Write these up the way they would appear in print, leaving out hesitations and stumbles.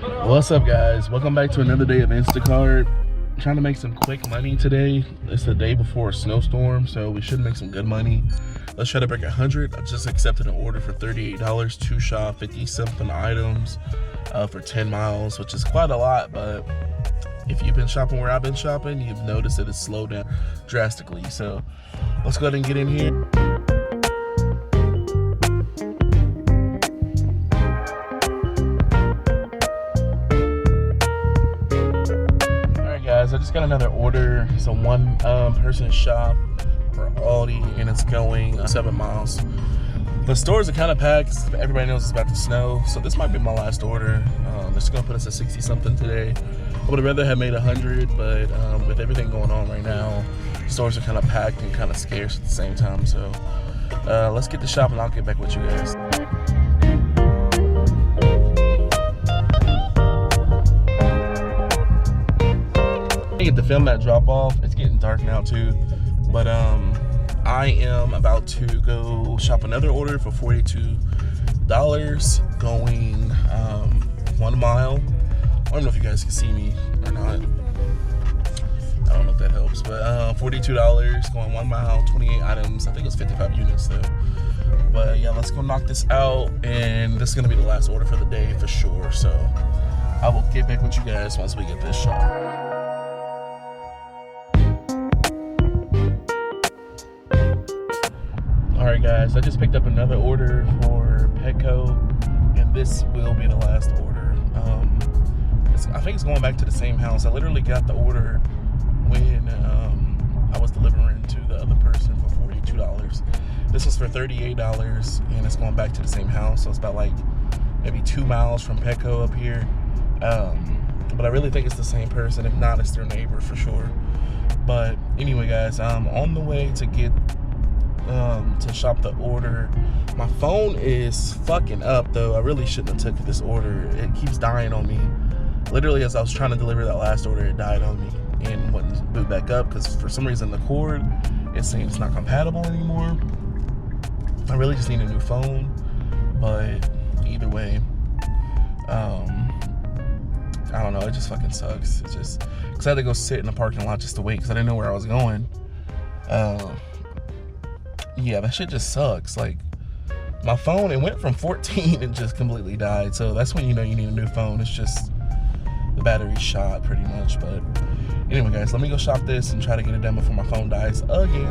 What's up, guys? Welcome back to another day of Instacart. Trying to make some quick money today. It's the day before a snowstorm, so we should make some good money. Let's try to break 100. I just accepted an order for $38 to shop 50 something items for 10 miles, which is quite a lot, but if you've been shopping where I've been shopping, you've noticed that it's slowed down drastically. So let's go ahead and get in here. I just got another order. It's a one person shop for Aldi, and it's going 7 miles. The stores are kind of packed. Everybody knows it's about to snow, so this might be my last order. This is gonna put us at 60 something today. I would have rather have made 100, but with everything going on right now, stores are kind of packed and kind of scarce at the same time. So let's get the shop and I'll get back with you guys. I get to film that drop off. It's getting dark now too, but I am about to go shop another order for $42 going 1 mile. I don't know if you guys can see me or not. I don't know if that helps, but $42 going 1 mile, 28 items. I think it was 55 units though. But yeah, let's go knock this out, and this is gonna be the last order for the day for sure. So I will get back with you guys once we get this shop. Alright guys, I just picked up another order for Petco, and this will be the last order. I think it's going back to the same house. I literally got the order when I was delivering to the other person for $42. This was for $38, and it's going back to the same house. So it's about like maybe 2 miles from Petco up here. But I really think it's the same person. If not, it's their neighbor for sure. But anyway guys, I'm on the way to get to shop the order. My phone is fucking up though. I really shouldn't have took this order. It keeps dying on me. Literally, as I was trying to deliver that last order, it died on me and wouldn't boot back up because for some reason the cord, it's saying it's not compatible anymore. I really just need a new phone, but either way, I don't know, it just fucking sucks. It's just because I had to go sit in the parking lot just to wait because I didn't know where I was going. Yeah, that shit just sucks. Like, my phone, it went from 14 and just completely died. So that's when you know you need a new phone. It's just the battery's shot pretty much. But anyway guys, let me go shop this and try to get it done before my phone dies again.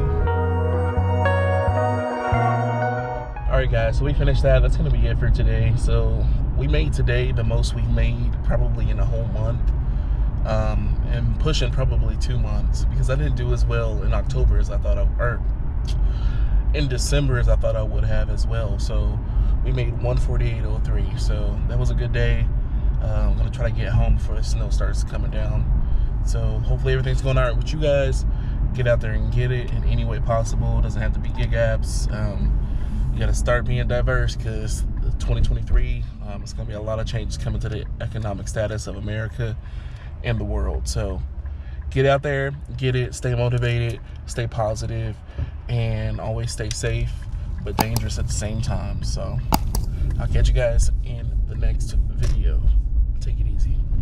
Alright guys, so we finished that. That's gonna be it for today. So we made today the most we've made probably in a whole month. And pushing probably 2 months because I didn't do as well in October as I thought in December as I thought I would have as well. So we made 148.03, so that was a good day. I'm gonna try to get home before the snow starts coming down. So hopefully everything's going all right with you guys. Get out there and get it in any way possible. It doesn't have to be gig apps. You gotta start being diverse because 2023, it's gonna be a lot of changes coming to the economic status of America and the world. So get out there, get it, stay motivated, stay positive, and always stay safe, but dangerous at the same time. So I'll catch you guys in the next video. Take it easy.